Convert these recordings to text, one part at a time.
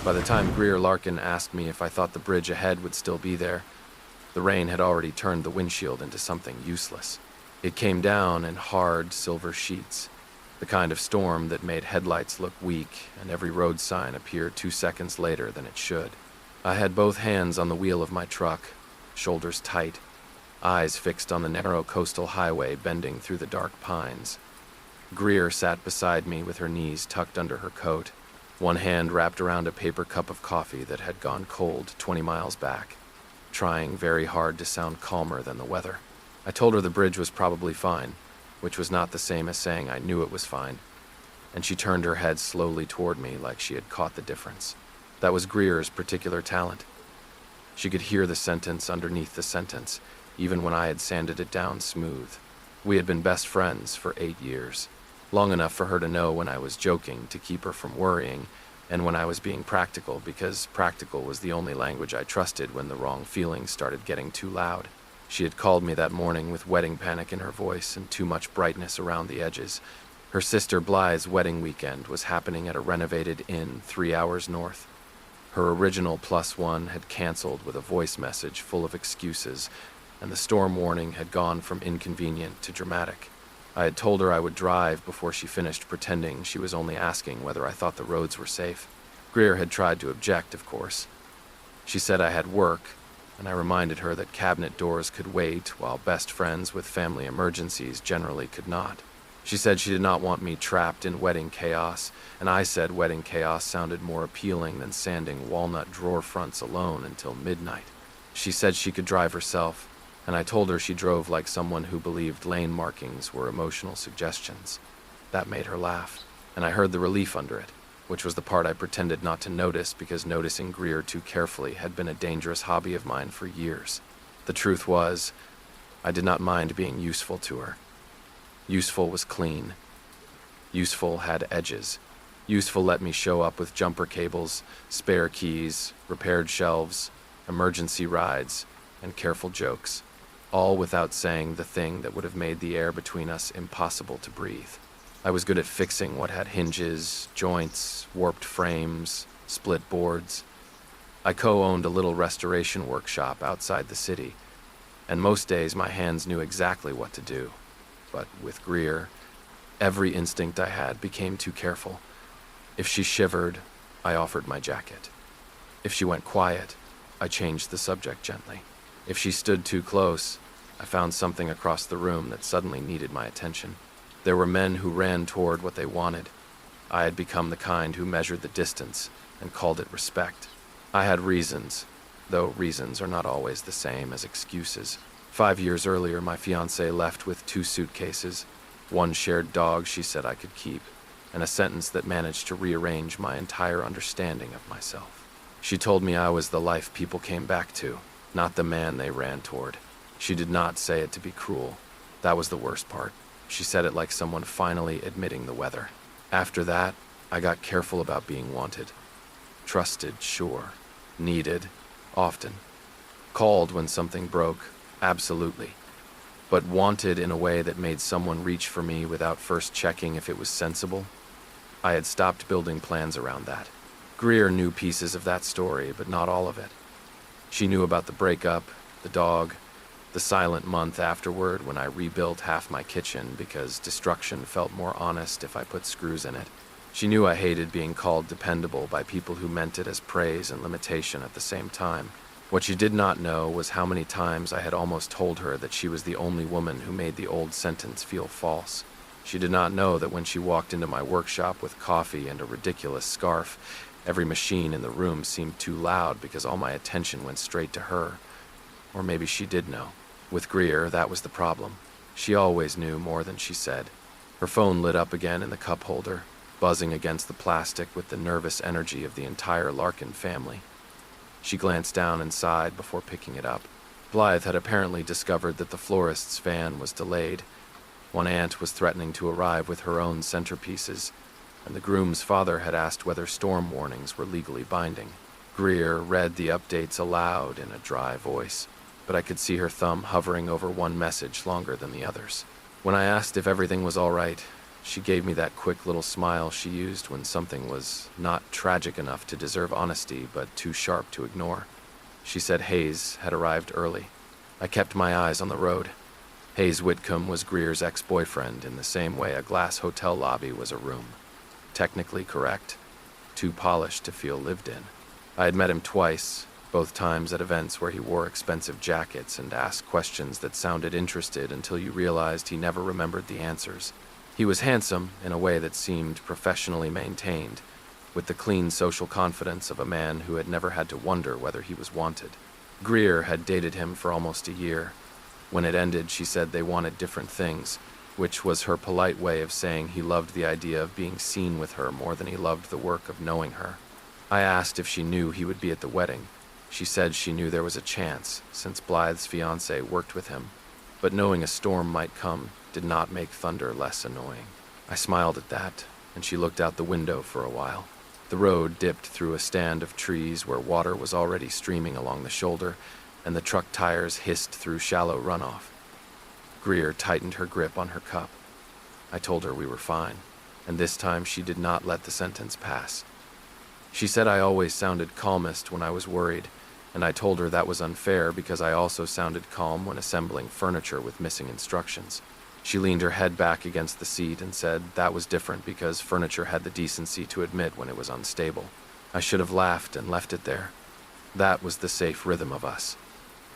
By the time Greer Larkin asked me if I thought the bridge ahead would still be there, the rain had already turned the windshield into something useless. It came down in hard, silver sheets, the kind of storm that made headlights look weak and every road sign appear 2 seconds later than it should. I had both hands on the wheel of my truck, shoulders tight, eyes fixed on the narrow coastal highway bending through the dark pines. Greer sat beside me with her knees tucked under her coat, one hand wrapped around a paper cup of coffee that had gone cold 20 miles back, trying very hard to sound calmer than the weather. I told her the bridge was probably fine, which was not the same as saying I knew it was fine, and she turned her head slowly toward me like she had caught the difference. That was Greer's particular talent. She could hear the sentence underneath the sentence, even when I had sanded it down smooth. We had been best friends for 8 years, long enough for her to know when I was joking to keep her from worrying, and when I was being practical, because practical was the only language I trusted when the wrong feelings started getting too loud. She had called me that morning with wedding panic in her voice and too much brightness around the edges. Her sister Blythe's wedding weekend was happening at a renovated inn 3 hours north. Her original +1 had canceled with a voice message full of excuses, and the storm warning had gone from inconvenient to dramatic. I had told her I would drive before she finished pretending she was only asking whether I thought the roads were safe. Greer had tried to object, of course. She said I had work, and I reminded her that cabinet doors could wait while best friends with family emergencies generally could not. She said she did not want me trapped in wedding chaos, and I said wedding chaos sounded more appealing than sanding walnut drawer fronts alone until midnight. She said she could drive herself, and I told her she drove like someone who believed lane markings were emotional suggestions. That made her laugh, and I heard the relief under it, which was the part I pretended not to notice because noticing Greer too carefully had been a dangerous hobby of mine for years. The truth was, I did not mind being useful to her. Useful was clean. Useful had edges. Useful let me show up with jumper cables, spare keys, repaired shelves, emergency rides, and careful jokes, all without saying the thing that would have made the air between us impossible to breathe. I was good at fixing what had hinges, joints, warped frames, split boards. I co-owned a little restoration workshop outside the city, and most days my hands knew exactly what to do. But with Greer, every instinct I had became too careful. If she shivered, I offered my jacket. If she went quiet, I changed the subject gently. If she stood too close, I found something across the room that suddenly needed my attention. There were men who ran toward what they wanted. I had become the kind who measured the distance and called it respect. I had reasons, though reasons are not always the same as excuses. 5 years earlier, my fiancée left with 2 suitcases, one shared dog she said I could keep, and a sentence that managed to rearrange my entire understanding of myself. She told me I was the life people came back to, not the man they ran toward. She did not say it to be cruel. That was the worst part. She said it like someone finally admitting the weather. After that, I got careful about being wanted. Trusted, sure. Needed, often. Called when something broke, absolutely. But wanted in a way that made someone reach for me without first checking if it was sensible. I had stopped building plans around that. Greer knew pieces of that story, but not all of it. She knew about the breakup, the dog, the silent month afterward when I rebuilt half my kitchen because destruction felt more honest if I put screws in it. She knew I hated being called dependable by people who meant it as praise and limitation at the same time. What she did not know was how many times I had almost told her that she was the only woman who made the old sentence feel false. She did not know that when she walked into my workshop with coffee and a ridiculous scarf, every machine in the room seemed too loud because all my attention went straight to her. Or maybe she did know. With Greer, that was the problem. She always knew more than she said. Her phone lit up again in the cup holder, buzzing against the plastic with the nervous energy of the entire Larkin family. She glanced down and sighed before picking it up. Blythe had apparently discovered that the florist's van was delayed. One aunt was threatening to arrive with her own centerpieces, and the groom's father had asked whether storm warnings were legally binding. Greer read the updates aloud in a dry voice, but I could see her thumb hovering over one message longer than the others. When I asked if everything was all right, She gave me that quick little smile she used when something was not tragic enough to deserve honesty, but too sharp to ignore. She said Hayes had arrived early. I kept my eyes on the road. Hayes Whitcomb was Greer's ex-boyfriend in the same way a glass hotel lobby was a room. Technically correct. Too polished to feel lived in. I had met him twice, both times at events where he wore expensive jackets and asked questions that sounded interested until you realized he never remembered the answers. He was handsome in a way that seemed professionally maintained, with the clean social confidence of a man who had never had to wonder whether he was wanted. Greer had dated him for almost a year. When it ended, she said they wanted different things, which was her polite way of saying he loved the idea of being seen with her more than he loved the work of knowing her. I asked if she knew he would be at the wedding. She said she knew there was a chance, since Blythe's fiancé worked with him, but knowing a storm might come did not make thunder less annoying. I smiled at that, and she looked out the window for a while. The road dipped through a stand of trees where water was already streaming along the shoulder, and the truck tires hissed through shallow runoff. Greer tightened her grip on her cup. I told her we were fine, and this time she did not let the sentence pass. She said I always sounded calmest when I was worried, and I told her that was unfair because I also sounded calm when assembling furniture with missing instructions. She leaned her head back against the seat and said that was different because furniture had the decency to admit when it was unstable. I should have laughed and left it there. That was the safe rhythm of us.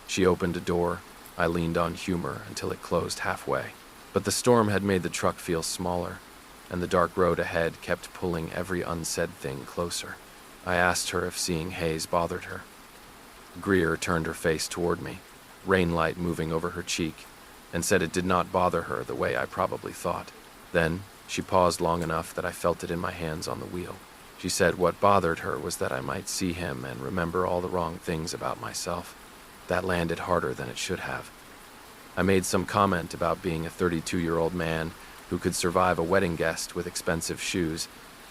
She opened a door. I leaned on humor until it closed halfway. But the storm had made the truck feel smaller, and the dark road ahead kept pulling every unsaid thing closer. I asked her if seeing Hayes bothered her. Greer turned her face toward me, rainlight moving over her cheek, and said it did not bother her the way I probably thought. Then she paused long enough that I felt it in my hands on the wheel. She said what bothered her was that I might see him and remember all the wrong things about myself. That landed harder than it should have. I made some comment about being a 32-year-old man who could survive a wedding guest with expensive shoes,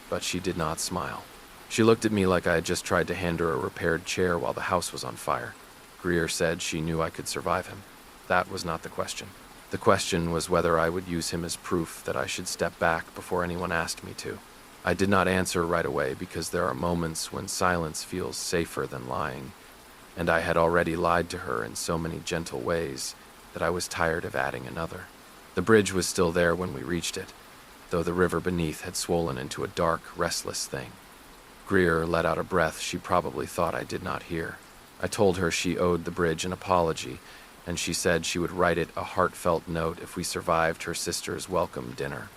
but she did not smile. She looked at me like I had just tried to hand her a repaired chair while the house was on fire. Greer said she knew I could survive him. That was not the question. The question was whether I would use him as proof that I should step back before anyone asked me to. I did not answer right away because there are moments when silence feels safer than lying, and I had already lied to her in so many gentle ways that I was tired of adding another. The bridge was still there when we reached it, though the river beneath had swollen into a dark, restless thing. Greer let out a breath she probably thought I did not hear. I told her she owed the bridge an apology, and she said she would write it a heartfelt note if we survived her sister's welcome dinner.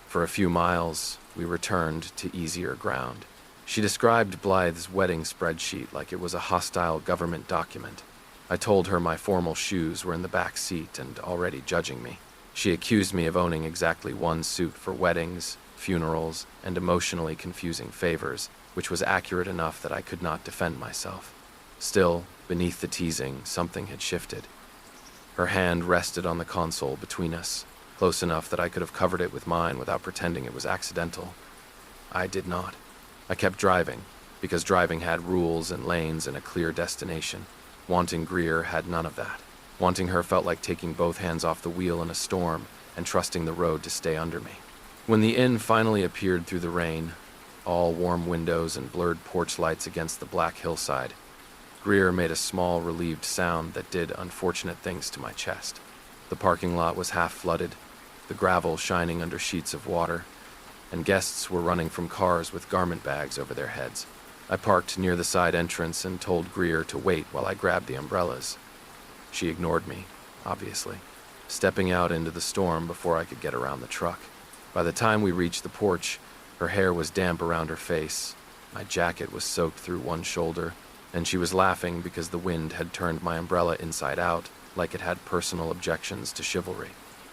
For a few miles, we returned to easier ground. She described Blythe's wedding spreadsheet like it was a hostile government document. I told her my formal shoes were in the back seat and already judging me. She accused me of owning exactly one suit for weddings, funerals, and emotionally confusing favors, which was accurate enough that I could not defend myself. Still, beneath the teasing, something had shifted. Her hand rested on the console between us, close enough that I could have covered it with mine without pretending it was accidental. I did not. I kept driving, because driving had rules and lanes and a clear destination. Wanting Greer had none of that. Wanting her felt like taking both hands off the wheel in a storm and trusting the road to stay under me. When the inn finally appeared through the rain, all warm windows and blurred porch lights against the black hillside, Greer made a small, relieved sound that did unfortunate things to my chest. The parking lot was half flooded, the gravel shining under sheets of water, and guests were running from cars with garment bags over their heads. I parked near the side entrance and told Greer to wait while I grabbed the umbrellas. She ignored me, obviously, stepping out into the storm before I could get around the truck. By the time we reached the porch, her hair was damp around her face, my jacket was soaked through one shoulder, and she was laughing because the wind had turned my umbrella inside out like it had personal objections to chivalry.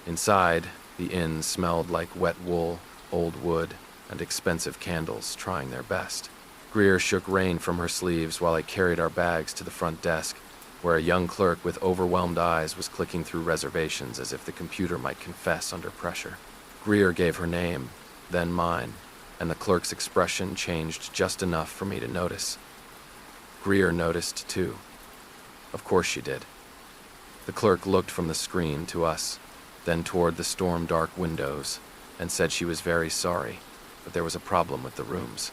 Inside, the inn smelled like wet wool, old wood, and expensive candles trying their best. Greer shook rain from her sleeves while I carried our bags to the front desk, where a young clerk with overwhelmed eyes was clicking through reservations as if the computer might confess under pressure. Greer gave her name, then mine, and the clerk's expression changed just enough for me to notice. Greer noticed, too. Of course she did. The clerk looked from the screen to us, then toward the storm-dark windows, and said she was very sorry, but there was a problem with the rooms.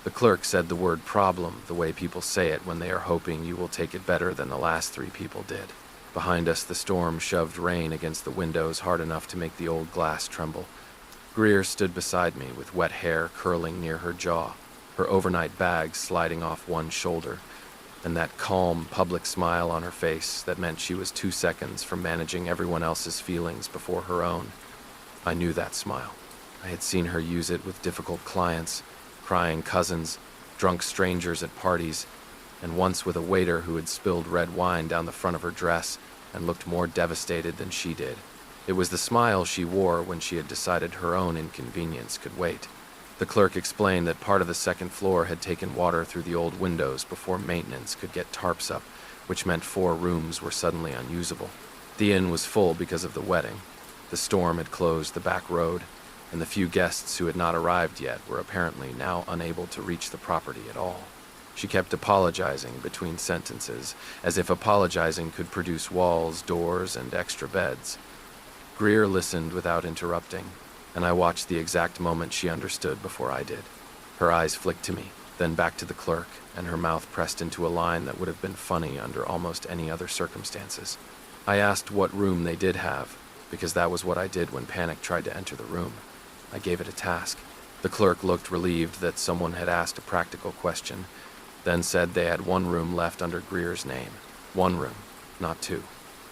The clerk said the word problem the way people say it when they are hoping you will take it better than the last 3 people did. Behind us, the storm shoved rain against the windows hard enough to make the old glass tremble. Greer stood beside me with wet hair curling near her jaw, her overnight bag sliding off one shoulder, and that calm, public smile on her face that meant she was 2 seconds from managing everyone else's feelings before her own. I knew that smile. I had seen her use it with difficult clients, crying cousins, drunk strangers at parties, and once with a waiter who had spilled red wine down the front of her dress and looked more devastated than she did. It was the smile she wore when she had decided her own inconvenience could wait. The clerk explained that part of the second floor had taken water through the old windows before maintenance could get tarps up, which meant 4 rooms were suddenly unusable. The inn was full because of the wedding. The storm had closed the back road, and the few guests who had not arrived yet were apparently now unable to reach the property at all. She kept apologizing between sentences, as if apologizing could produce walls, doors, and extra beds. Greer listened without interrupting, and I watched the exact moment she understood before I did. Her eyes flicked to me, then back to the clerk, and her mouth pressed into a line that would have been funny under almost any other circumstances. I asked what room they did have, because that was what I did when panic tried to enter the room. I gave it a task. The clerk looked relieved that someone had asked a practical question, then said they had 1 room left under Greer's name. 1 room, not 2.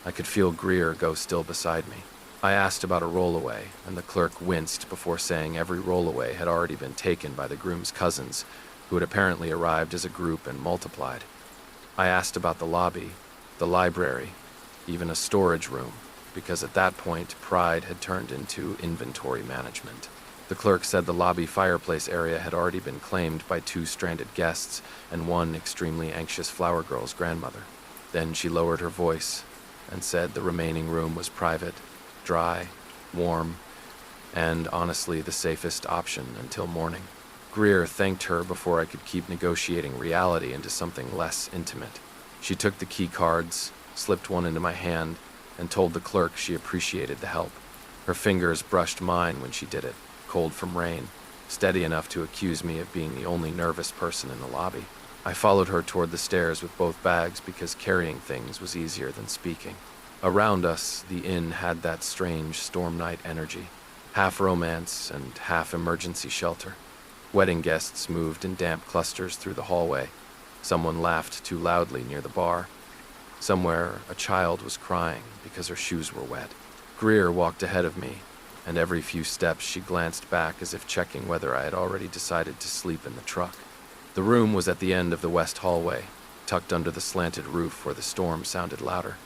I could feel Greer go still beside me. I asked about a rollaway, and the clerk winced before saying every rollaway had already been taken by the groom's cousins, who had apparently arrived as a group and multiplied. I asked about the lobby, the library, even a storage room, because at that point, pride had turned into inventory management. The clerk said the lobby fireplace area had already been claimed by 2 stranded guests and 1 extremely anxious flower girl's grandmother. Then she lowered her voice and said the remaining room was private, dry, warm, and honestly the safest option until morning. Greer thanked her before I could keep negotiating reality into something less intimate. She took the key cards, slipped one into my hand, and told the clerk she appreciated the help. Her fingers brushed mine when she did it, cold from rain, steady enough to accuse me of being the only nervous person in the lobby. I followed her toward the stairs with both bags because carrying things was easier than speaking. Around us, the inn had that strange storm night energy, half romance and half emergency shelter. Wedding guests moved in damp clusters through the hallway. Someone laughed too loudly near the bar. Somewhere, a child was crying because her shoes were wet. Greer walked ahead of me, and every few steps she glanced back as if checking whether I had already decided to sleep in the truck. The room was at the end of the west hallway, tucked under the slanted roof where the storm sounded louder.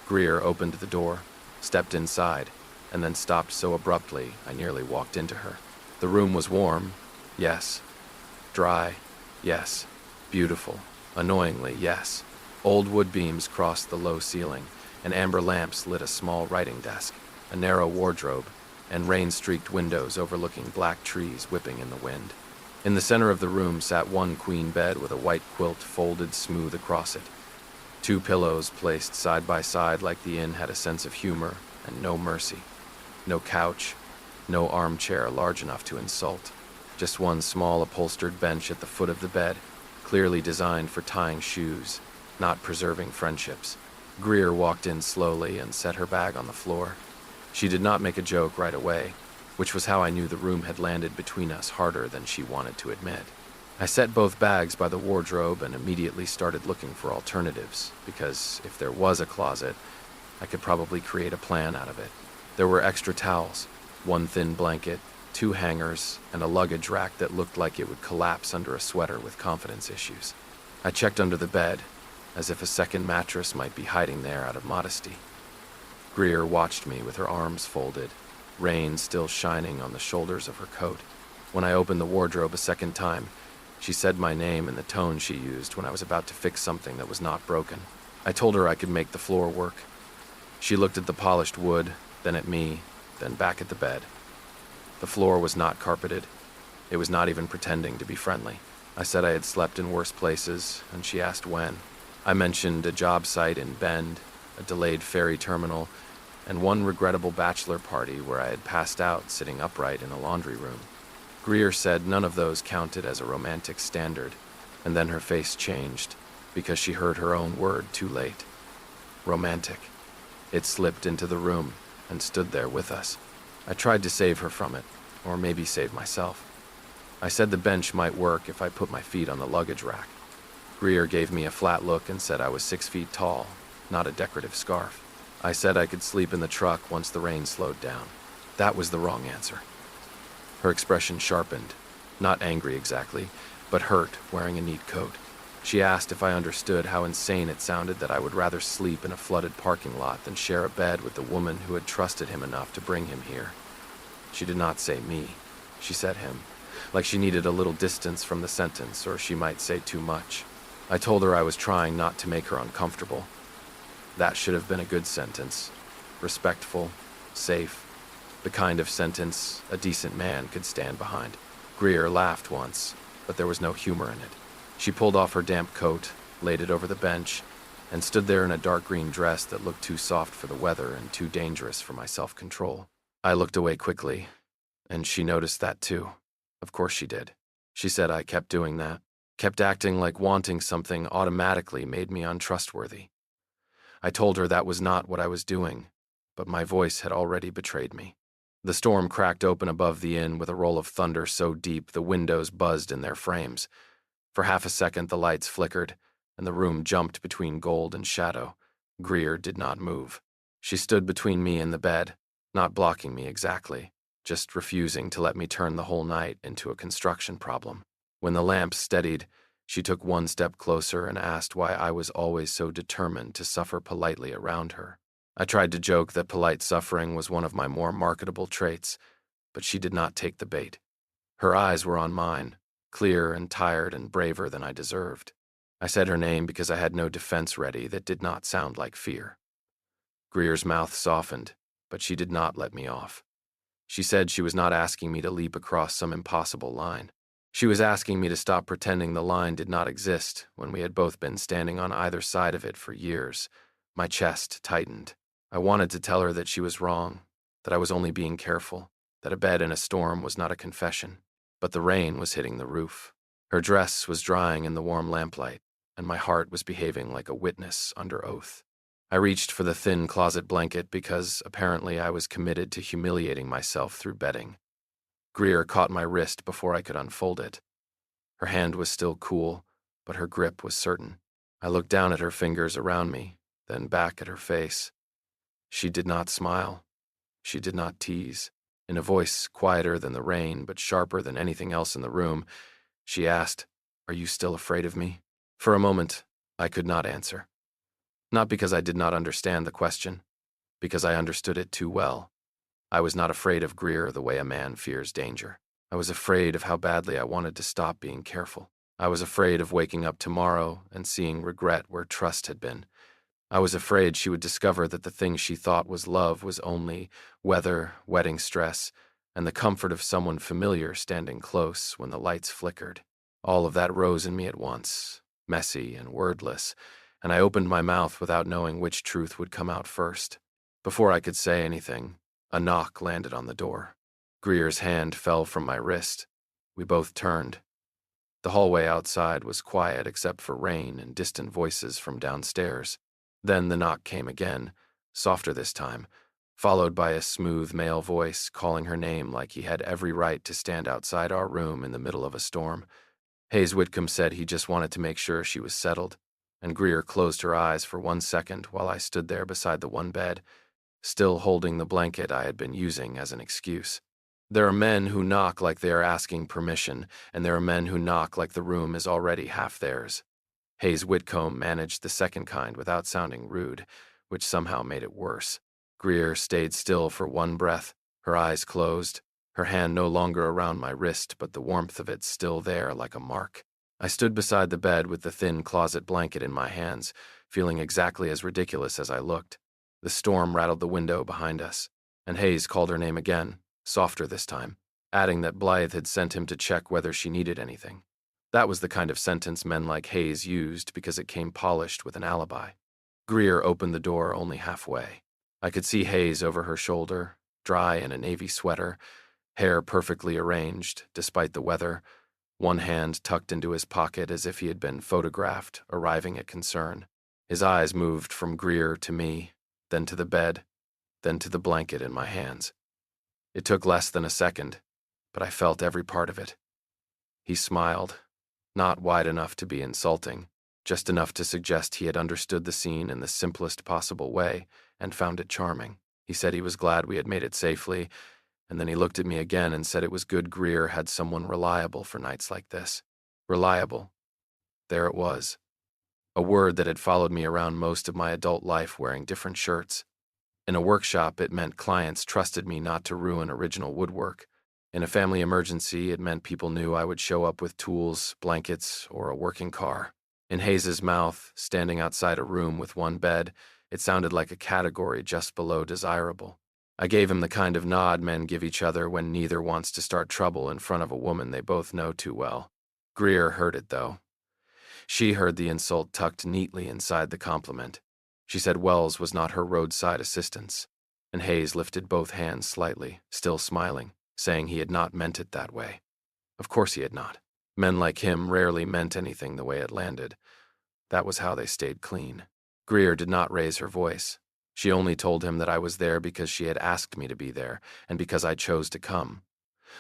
Greer opened the door, stepped inside, and then stopped so abruptly I nearly walked into her. The room was warm, yes. Dry, yes. Beautiful, annoyingly, yes. Old wood beams crossed the low ceiling, and amber lamps lit a small writing desk, a narrow wardrobe, and rain-streaked windows overlooking black trees whipping in the wind. In the center of the room sat one queen bed with a white quilt folded smooth across it. 2 pillows placed side by side like the inn had a sense of humor and no mercy. No couch, no armchair large enough to insult. Just one small upholstered bench at the foot of the bed, clearly designed for tying shoes, not preserving friendships. Greer walked in slowly and set her bag on the floor. She did not make a joke right away, which was how I knew the room had landed between us harder than she wanted to admit. I set both bags by the wardrobe and immediately started looking for alternatives, because if there was a closet, I could probably create a plan out of it. There were extra towels, 1 thin blanket, 2 hangers, and a luggage rack that looked like it would collapse under a sweater with confidence issues. I checked under the bed, as if a second mattress might be hiding there out of modesty. Greer watched me with her arms folded, rain still shining on the shoulders of her coat. When I opened the wardrobe a second time, she said my name in the tone she used when I was about to fix something that was not broken. I told her I could make the floor work. She looked at the polished wood, then at me, then back at the bed. The floor was not carpeted. It was not even pretending to be friendly. I said I had slept in worse places, and she asked when. I mentioned a job site in Bend, a delayed ferry terminal, and one regrettable bachelor party where I had passed out sitting upright in a laundry room. Greer said none of those counted as a romantic standard, and then her face changed because she heard her own word too late. Romantic. It slipped into the room and stood there with us. I tried to save her from it, or maybe save myself. I said the bench might work if I put my feet on the luggage rack. Greer gave me a flat look and said I was 6 feet tall, not a decorative scarf. I said I could sleep in the truck once the rain slowed down. That was the wrong answer. Her expression sharpened, not angry exactly, but hurt wearing a neat coat. She asked if I understood how insane it sounded that I would rather sleep in a flooded parking lot than share a bed with the woman who had trusted him enough to bring him here. She did not say me. She said him, like she needed a little distance from the sentence, or she might say too much. I told her I was trying not to make her uncomfortable. That should have been a good sentence. Respectful, safe, the kind of sentence a decent man could stand behind. Greer laughed once, but there was no humor in it. She pulled off her damp coat, laid it over the bench, and stood there in a dark green dress that looked too soft for the weather and too dangerous for my self-control. I looked away quickly, and she noticed that too. Of course she did. She said I kept doing that, kept acting like wanting something automatically made me untrustworthy. I told her that was not what I was doing, but my voice had already betrayed me. The storm cracked open above the inn with a roll of thunder so deep the windows buzzed in their frames. For half a second the lights flickered, and the room jumped between gold and shadow. Greer did not move. She stood between me and the bed, not blocking me exactly, just refusing to let me turn the whole night into a construction problem. When the lamp steadied, she took one step closer and asked why I was always so determined to suffer politely around her. I tried to joke that polite suffering was one of my more marketable traits, but she did not take the bait. Her eyes were on mine, clear and tired and braver than I deserved. I said her name because I had no defense ready that did not sound like fear. Greer's mouth softened, but she did not let me off. She said she was not asking me to leap across some impossible line. She was asking me to stop pretending the line did not exist when we had both been standing on either side of it for years. My chest tightened. I wanted to tell her that she was wrong, that I was only being careful, that a bed in a storm was not a confession. But the rain was hitting the roof. Her dress was drying in the warm lamplight, and my heart was behaving like a witness under oath. I reached for the thin closet blanket because apparently I was committed to humiliating myself through bedding. Greer caught my wrist before I could unfold it. Her hand was still cool, but her grip was certain. I looked down at her fingers around me, then back at her face. She did not smile. She did not tease. In a voice quieter than the rain, but sharper than anything else in the room, she asked, "Are you still afraid of me?" For a moment, I could not answer. Not because I did not understand the question, because I understood it too well. I was not afraid of Greer the way a man fears danger. I was afraid of how badly I wanted to stop being careful. I was afraid of waking up tomorrow and seeing regret where trust had been. I was afraid she would discover that the thing she thought was love was only weather, wedding stress, and the comfort of someone familiar standing close when the lights flickered. All of that rose in me at once, messy and wordless, and I opened my mouth without knowing which truth would come out first. Before I could say anything, a knock landed on the door. Greer's hand fell from my wrist. We both turned. The hallway outside was quiet except for rain and distant voices from downstairs. Then the knock came again, softer this time, followed by a smooth male voice calling her name like he had every right to stand outside our room in the middle of a storm. Hayes Whitcomb said he just wanted to make sure she was settled, and Greer closed her eyes for 1 second while I stood there beside the one bed, still holding the blanket I had been using as an excuse. There are men who knock like they are asking permission, and there are men who knock like the room is already half theirs. Hayes Whitcomb managed the second kind without sounding rude, which somehow made it worse. Greer stayed still for one breath, her eyes closed, her hand no longer around my wrist, but the warmth of it still there like a mark. I stood beside the bed with the thin closet blanket in my hands, feeling exactly as ridiculous as I looked. The storm rattled the window behind us, and Hayes called her name again, softer this time, adding that Blythe had sent him to check whether she needed anything. That was the kind of sentence men like Hayes used because it came polished with an alibi. Greer opened the door only halfway. I could see Hayes over her shoulder, dry in a navy sweater, hair perfectly arranged, despite the weather, one hand tucked into his pocket as if he had been photographed, arriving at concern. His eyes moved from Greer to me, then to the bed, then to the blanket in my hands. It took less than a second, but I felt every part of it. He smiled, not wide enough to be insulting, just enough to suggest he had understood the scene in the simplest possible way and found it charming. He said he was glad we had made it safely, and then he looked at me again and said it was good Greer had someone reliable for nights like this. Reliable. There it was. A word that had followed me around most of my adult life wearing different shirts. In a workshop, it meant clients trusted me not to ruin original woodwork. In a family emergency, it meant people knew I would show up with tools, blankets, or a working car. In Hayes's mouth, standing outside a room with one bed, it sounded like a category just below desirable. I gave him the kind of nod men give each other when neither wants to start trouble in front of a woman they both know too well. Greer heard it, though. She heard the insult tucked neatly inside the compliment. She said Wells was not her roadside assistance, and Hayes lifted both hands slightly, still smiling, saying he had not meant it that way. Of course he had not. Men like him rarely meant anything the way it landed. That was how they stayed clean. Greer did not raise her voice. She only told him that I was there because she had asked me to be there, and because I chose to come.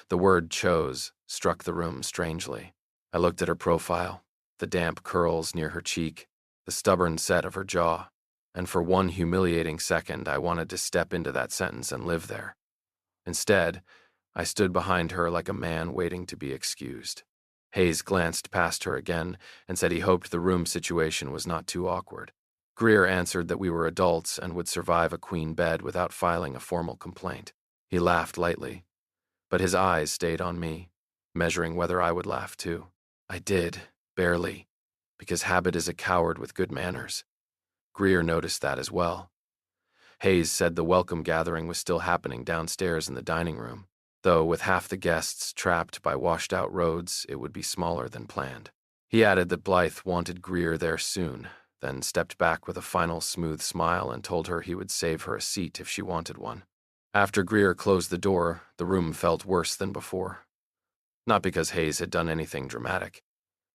The word chose struck the room strangely. I looked at her profile, the damp curls near her cheek, the stubborn set of her jaw, and for one humiliating second I wanted to step into that sentence and live there. Instead, I stood behind her like a man waiting to be excused. Hayes glanced past her again and said he hoped the room situation was not too awkward. Greer answered that we were adults and would survive a queen bed without filing a formal complaint. He laughed lightly, but his eyes stayed on me, measuring whether I would laugh too. I did, barely, because habit is a coward with good manners. Greer noticed that as well. Hayes said the welcome gathering was still happening downstairs in the dining room, though with half the guests trapped by washed-out roads, it would be smaller than planned. He added that Blythe wanted Greer there soon, then stepped back with a final smooth smile and told her he would save her a seat if she wanted one. After Greer closed the door, the room felt worse than before. Not because Hayes had done anything dramatic.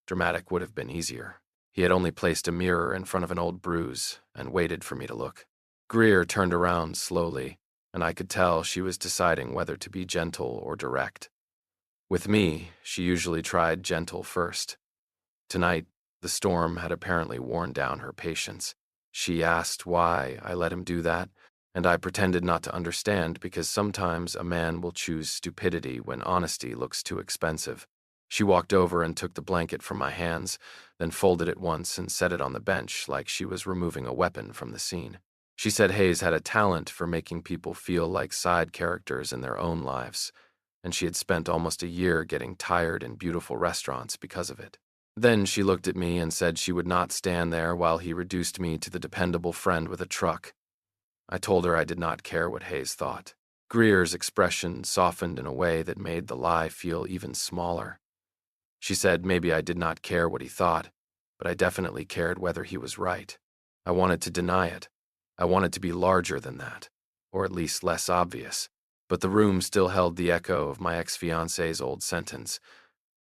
Dramatic would have been easier. He had only placed a mirror in front of an old bruise and waited for me to look. Greer turned around slowly, and I could tell she was deciding whether to be gentle or direct. With me, she usually tried gentle first. Tonight, the storm had apparently worn down her patience. She asked why I let him do that, and I pretended not to understand because sometimes a man will choose stupidity when honesty looks too expensive. She walked over and took the blanket from my hands, then folded it once and set it on the bench like she was removing a weapon from the scene. She said Hayes had a talent for making people feel like side characters in their own lives, and she had spent almost a year getting tired in beautiful restaurants because of it. Then she looked at me and said she would not stand there while he reduced me to the dependable friend with a truck. I told her I did not care what Hayes thought. Greer's expression softened in a way that made the lie feel even smaller. She said maybe I did not care what he thought, but I definitely cared whether he was right. I wanted to deny it. I wanted to be larger than that, or at least less obvious. But the room still held the echo of my ex-fiancé's old sentence,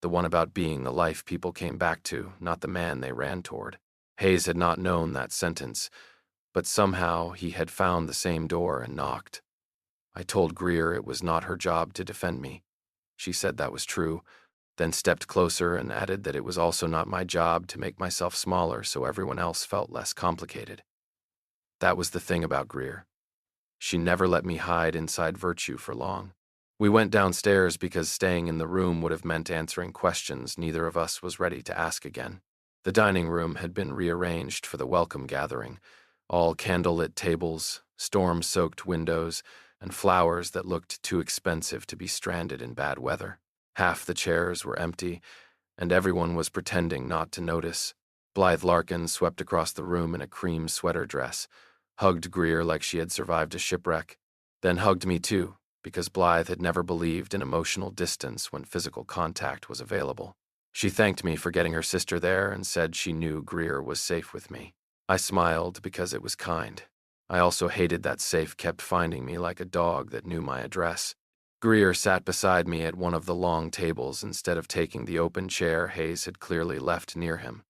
the one about being the life people came back to, not the man they ran toward. Hayes had not known that sentence, but somehow he had found the same door and knocked. I told Greer it was not her job to defend me. She said that was true, then stepped closer and added that it was also not my job to make myself smaller so everyone else felt less complicated. That was the thing about Greer. She never let me hide inside virtue for long. We went downstairs because staying in the room would have meant answering questions neither of us was ready to ask again. The dining room had been rearranged for the welcome gathering, all candlelit tables, storm-soaked windows, and flowers that looked too expensive to be stranded in bad weather. Half the chairs were empty, and everyone was pretending not to notice. Blythe Larkin swept across the room in a cream sweater dress, hugged Greer like she had survived a shipwreck, then hugged me too, because Blythe had never believed in emotional distance when physical contact was available. She thanked me for getting her sister there and said she knew Greer was safe with me. I smiled because it was kind. I also hated that safe kept finding me like a dog that knew my address. Greer sat beside me at one of the long tables instead of taking the open chair Hayes had clearly left near him.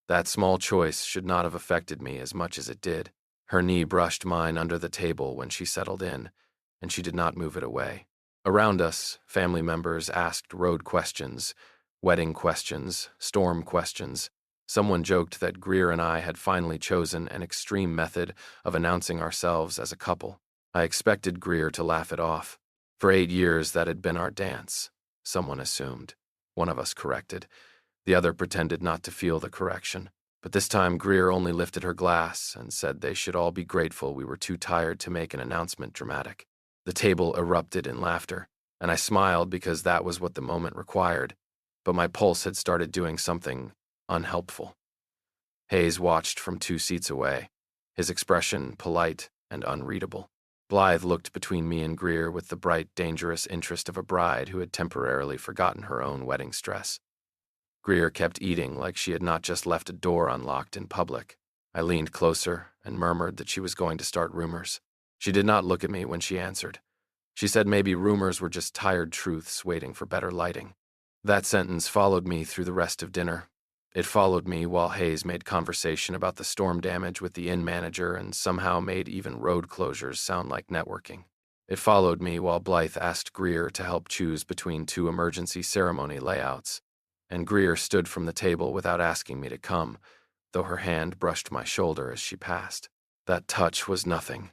That small choice should not have affected me as much as it did. Her knee brushed mine under the table when she settled in, and she did not move it away. Around us, family members asked road questions, wedding questions, storm questions. Someone joked that Greer and I had finally chosen an extreme method of announcing ourselves as a couple. I expected Greer to laugh it off. For 8 years, that had been our dance, someone assumed. One of us corrected. The other pretended not to feel the correction. But this time, Greer only lifted her glass and said they should all be grateful we were too tired to make an announcement dramatic. The table erupted in laughter, and I smiled because that was what the moment required. But my pulse had started doing something unhelpful. Hayes watched from 2 seats away, his expression polite and unreadable. Blythe looked between me and Greer with the bright, dangerous interest of a bride who had temporarily forgotten her own wedding stress. Greer kept eating like she had not just left a door unlocked in public. I leaned closer and murmured that she was going to start rumors. She did not look at me when she answered. She said maybe rumors were just tired truths waiting for better lighting. That sentence followed me through the rest of dinner. It followed me while Hayes made conversation about the storm damage with the inn manager and somehow made even road closures sound like networking. It followed me while Blythe asked Greer to help choose between 2 emergency ceremony layouts. And Greer stood from the table without asking me to come, though her hand brushed my shoulder as she passed. That touch was nothing.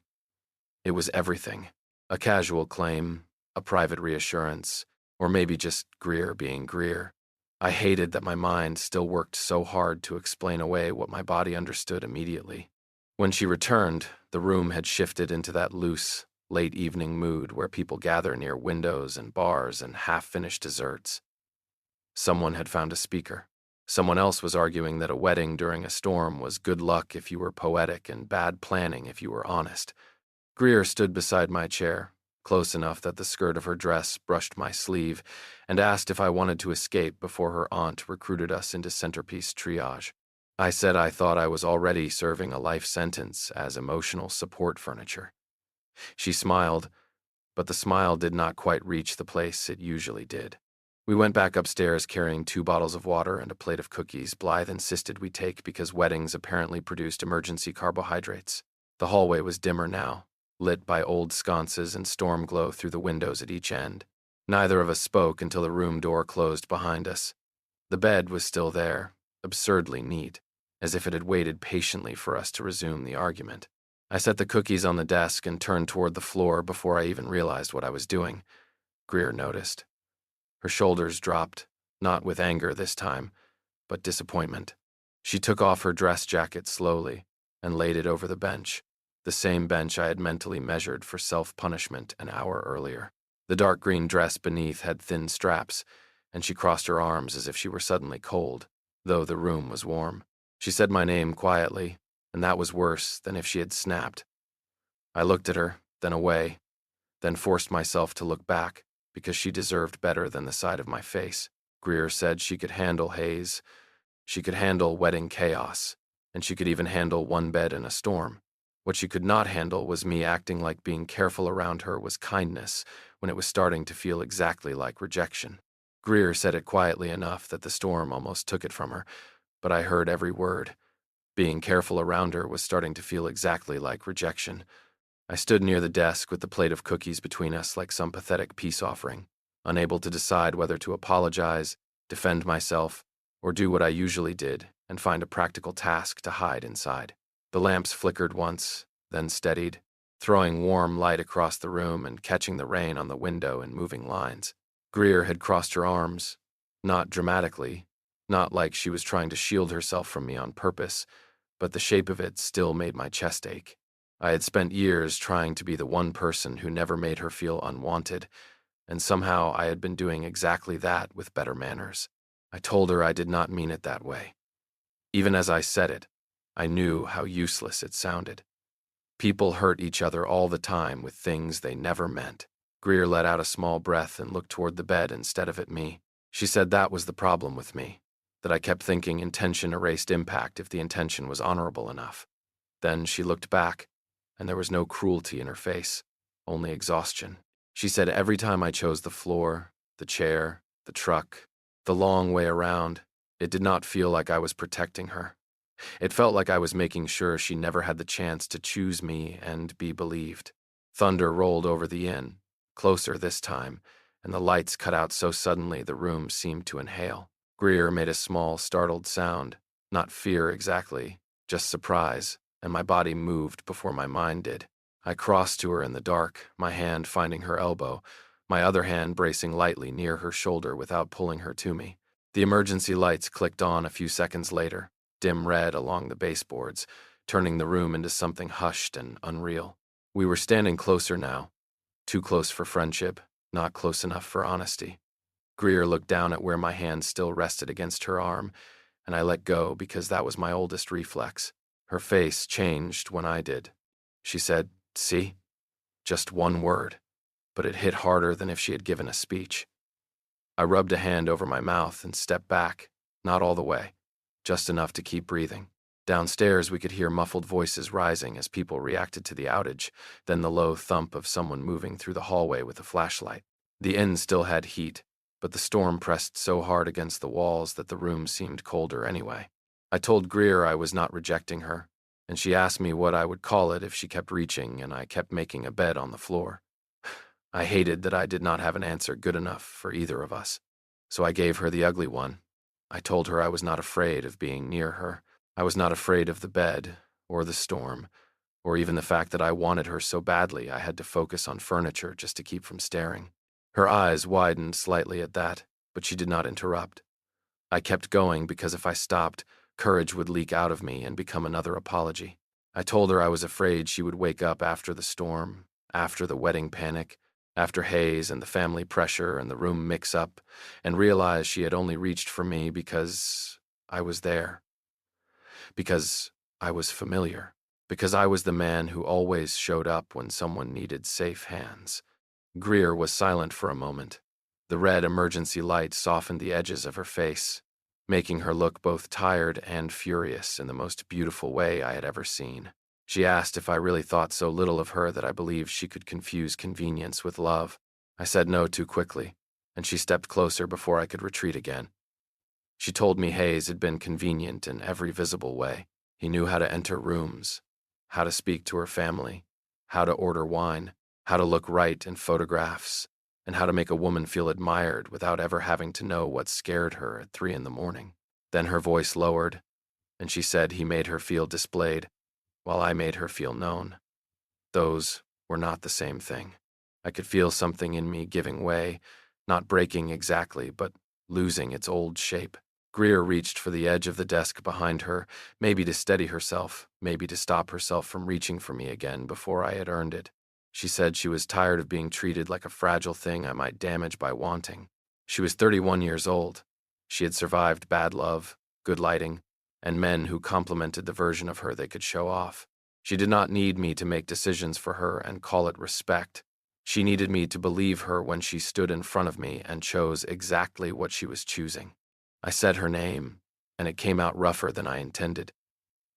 It was everything. A casual claim, a private reassurance, or maybe just Greer being Greer. I hated that my mind still worked so hard to explain away what my body understood immediately. When she returned, the room had shifted into that loose, late evening mood where people gather near windows and bars and half-finished desserts. Someone had found a speaker. Someone else was arguing that a wedding during a storm was good luck if you were poetic and bad planning if you were honest. Greer stood beside my chair, close enough that the skirt of her dress brushed my sleeve, and asked if I wanted to escape before her aunt recruited us into centerpiece triage. I said I thought I was already serving a life sentence as emotional support furniture. She smiled, but the smile did not quite reach the place it usually did. We went back upstairs carrying 2 bottles of water and a plate of cookies Blythe insisted we take because weddings apparently produced emergency carbohydrates. The hallway was dimmer now, lit by old sconces and storm glow through the windows at each end. Neither of us spoke until the room door closed behind us. The bed was still there, absurdly neat, as if it had waited patiently for us to resume the argument. I set the cookies on the desk and turned toward the floor before I even realized what I was doing. Greer noticed. Her shoulders dropped, not with anger this time, but disappointment. She took off her dress jacket slowly and laid it over the bench, the same bench I had mentally measured for self-punishment an hour earlier. The dark green dress beneath had thin straps, and she crossed her arms as if she were suddenly cold, though the room was warm. She said my name quietly, and that was worse than if she had snapped. I looked at her, then away, then forced myself to look back, because she deserved better than the sight of my face. Greer said she could handle Hayes. She could handle wedding chaos, and she could even handle one bed in a storm. What she could not handle was me acting like being careful around her was kindness when it was starting to feel exactly like rejection. Greer said it quietly enough that the storm almost took it from her, but I heard every word. Being careful around her was starting to feel exactly like rejection. I stood near the desk with the plate of cookies between us like some pathetic peace offering, unable to decide whether to apologize, defend myself, or do what I usually did and find a practical task to hide inside. The lamps flickered once, then steadied, throwing warm light across the room and catching the rain on the window in moving lines. Greer had crossed her arms, not dramatically, not like she was trying to shield herself from me on purpose, but the shape of it still made my chest ache. I had spent years trying to be the one person who never made her feel unwanted, and somehow I had been doing exactly that with better manners. I told her I did not mean it that way. Even as I said it, I knew how useless it sounded. People hurt each other all the time with things they never meant. Greer let out a small breath and looked toward the bed instead of at me. She said that was the problem with me, that I kept thinking intention erased impact if the intention was honorable enough. Then she looked back, and there was no cruelty in her face, only exhaustion. She said every time I chose the floor, the chair, the truck, the long way around, it did not feel like I was protecting her. It felt like I was making sure she never had the chance to choose me and be believed. Thunder rolled over the inn, closer this time, and the lights cut out so suddenly the room seemed to inhale. Greer made a small, startled sound, not fear exactly, just surprise, and my body moved before my mind did. I crossed to her in the dark, my hand finding her elbow, my other hand bracing lightly near her shoulder without pulling her to me. The emergency lights clicked on a few seconds later, dim red along the baseboards, turning the room into something hushed and unreal. We were standing closer now, too close for friendship, not close enough for honesty. Greer looked down at where my hand still rested against her arm, and I let go because that was my oldest reflex. Her face changed when I did. She said, "See?" Just one word, but it hit harder than if she had given a speech. I rubbed a hand over my mouth and stepped back, not all the way, just enough to keep breathing. Downstairs, we could hear muffled voices rising as people reacted to the outage, then the low thump of someone moving through the hallway with a flashlight. The inn still had heat, but the storm pressed so hard against the walls that the room seemed colder anyway. I told Greer I was not rejecting her, and she asked me what I would call it if she kept reaching and I kept making a bed on the floor. I hated that I did not have an answer good enough for either of us, so I gave her the ugly one. I told her I was not afraid of being near her. I was not afraid of the bed, or the storm, or even the fact that I wanted her so badly I had to focus on furniture just to keep from staring. Her eyes widened slightly at that, but she did not interrupt. I kept going because if I stopped, courage would leak out of me and become another apology. I told her I was afraid she would wake up after the storm, after the wedding panic, after Hayes and the family pressure and the room mix-up, and realize she had only reached for me because I was there. Because I was familiar. Because I was the man who always showed up when someone needed safe hands. Greer was silent for a moment. The red emergency light softened the edges of her face, making her look both tired and furious in the most beautiful way I had ever seen. She asked if I really thought so little of her that I believed she could confuse convenience with love. I said no too quickly, and she stepped closer before I could retreat again. She told me Hayes had been convenient in every visible way. He knew how to enter rooms, how to speak to her family, how to order wine, how to look right in photographs, and how to make a woman feel admired without ever having to know what scared her at 3 a.m. Then her voice lowered, and she said he made her feel displayed, while I made her feel known. Those were not the same thing. I could feel something in me giving way, not breaking exactly, but losing its old shape. Greer reached for the edge of the desk behind her, maybe to steady herself, maybe to stop herself from reaching for me again before I had earned it. She said she was tired of being treated like a fragile thing I might damage by wanting. She was 31 years old. She had survived bad love, good lighting, and men who complimented the version of her they could show off. She did not need me to make decisions for her and call it respect. She needed me to believe her when she stood in front of me and chose exactly what she was choosing. I said her name, and it came out rougher than I intended.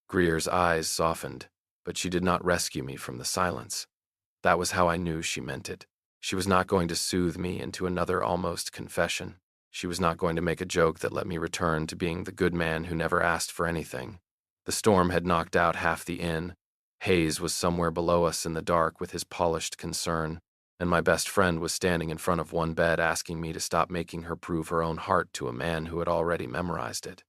Greer's eyes softened, but she did not rescue me from the silence. That was how I knew she meant it. She was not going to soothe me into another almost confession. She was not going to make a joke that let me return to being the good man who never asked for anything. The storm had knocked out half the inn. Hayes was somewhere below us in the dark with his polished concern, and my best friend was standing in front of one bed asking me to stop making her prove her own heart to a man who had already memorized it.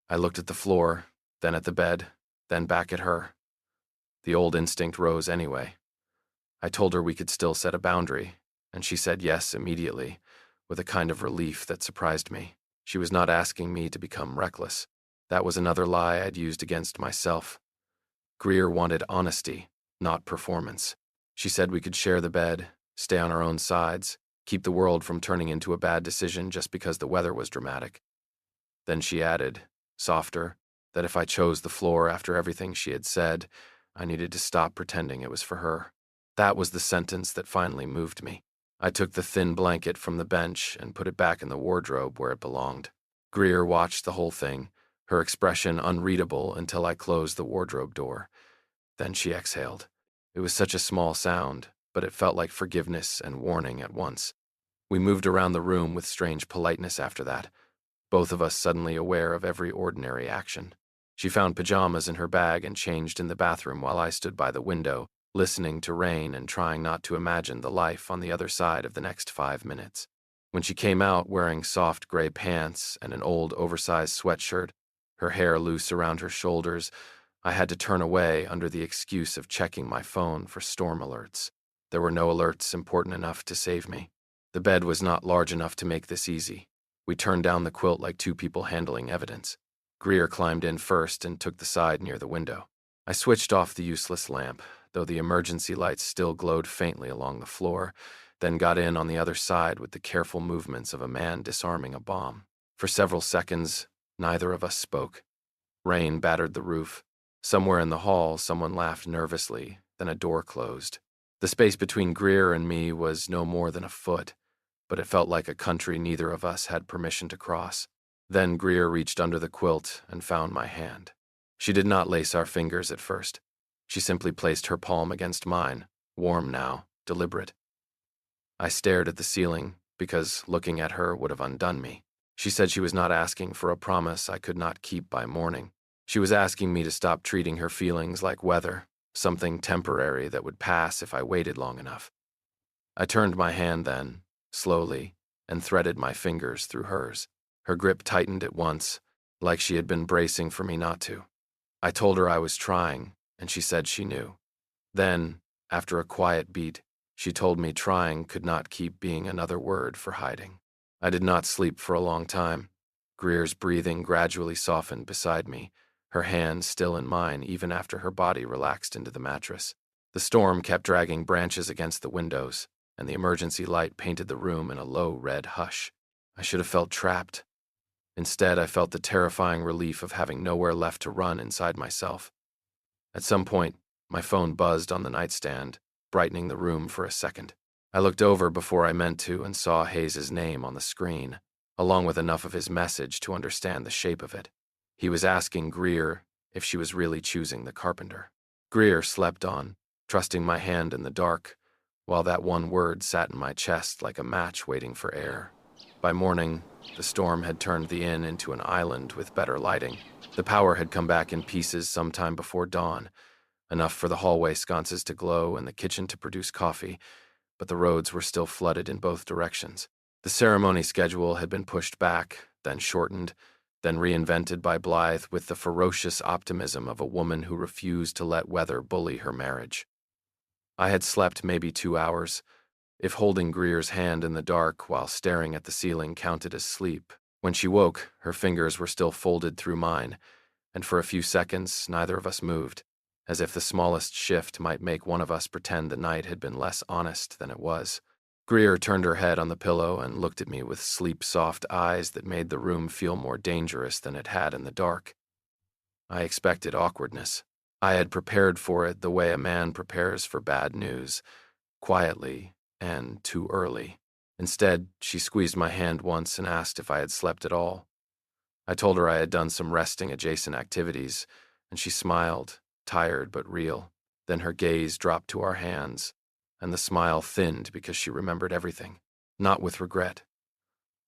I looked at the floor, then at the bed, then back at her. The old instinct rose anyway. I told her we could still set a boundary, and she said yes immediately, with a kind of relief that surprised me. She was not asking me to become reckless. That was another lie I'd used against myself. Greer wanted honesty, not performance. She said we could share the bed, stay on our own sides, keep the world from turning into a bad decision just because the weather was dramatic. Then she added, softer, that if I chose the floor after everything she had said, I needed to stop pretending it was for her. That was the sentence that finally moved me. I took the thin blanket from the bench and put it back in the wardrobe where it belonged. Greer watched the whole thing, her expression unreadable until I closed the wardrobe door. Then she exhaled. It was such a small sound, but it felt like forgiveness and warning at once. We moved around the room with strange politeness after that, both of us suddenly aware of every ordinary action. She found pajamas in her bag and changed in the bathroom while I stood by the window, listening to rain and trying not to imagine the life on the other side of the next 5 minutes. When she came out wearing soft gray pants and an old oversized sweatshirt, her hair loose around her shoulders, I had to turn away under the excuse of checking my phone for storm alerts. There were no alerts important enough to save me. The bed was not large enough to make this easy. We turned down the quilt like two people handling evidence. Greer climbed in first and took the side near the window. I switched off the useless lamp, though the emergency lights still glowed faintly along the floor, then got in on the other side with the careful movements of a man disarming a bomb. For several seconds, neither of us spoke. Rain battered the roof. Somewhere in the hall, someone laughed nervously, then a door closed. The space between Greer and me was no more than a foot, but it felt like a country neither of us had permission to cross. Then Greer reached under the quilt and found my hand. She did not lace our fingers at first. She simply placed her palm against mine, warm now, deliberate. I stared at the ceiling, because looking at her would have undone me. She said she was not asking for a promise I could not keep by morning. She was asking me to stop treating her feelings like weather, something temporary that would pass if I waited long enough. I turned my hand then, slowly, and threaded my fingers through hers. Her grip tightened at once, like she had been bracing for me not to. I told her I was trying, and she said she knew. Then, after a quiet beat, she told me trying could not keep being another word for hiding. I did not sleep for a long time. Greer's breathing gradually softened beside me, her hand still in mine even after her body relaxed into the mattress. The storm kept dragging branches against the windows, and the emergency light painted the room in a low red hush. I should have felt trapped. Instead, I felt the terrifying relief of having nowhere left to run inside myself. At some point, my phone buzzed on the nightstand, brightening the room for a second. I looked over before I meant to and saw Hayes's name on the screen, along with enough of his message to understand the shape of it. He was asking Greer if she was really choosing the carpenter. Greer slept on, trusting my hand in the dark, while that one word sat in my chest like a match waiting for air. By morning, the storm had turned the inn into an island with better lighting. The power had come back in pieces sometime before dawn, enough for the hallway sconces to glow and the kitchen to produce coffee, but the roads were still flooded in both directions. The ceremony schedule had been pushed back, then shortened, then reinvented by Blythe with the ferocious optimism of a woman who refused to let weather bully her marriage. I had slept maybe 2 hours, if holding Greer's hand in the dark while staring at the ceiling counted as sleep. When she woke, her fingers were still folded through mine, and for a few seconds neither of us moved, as if the smallest shift might make one of us pretend the night had been less honest than it was. Greer turned her head on the pillow and looked at me with sleep-soft eyes that made the room feel more dangerous than it had in the dark. I expected awkwardness. I had prepared for it the way a man prepares for bad news, quietly and too early. Instead, she squeezed my hand once and asked if I had slept at all. I told her I had done some resting-adjacent activities, and she smiled, tired but real. Then her gaze dropped to our hands, and the smile thinned because she remembered everything, not with regret,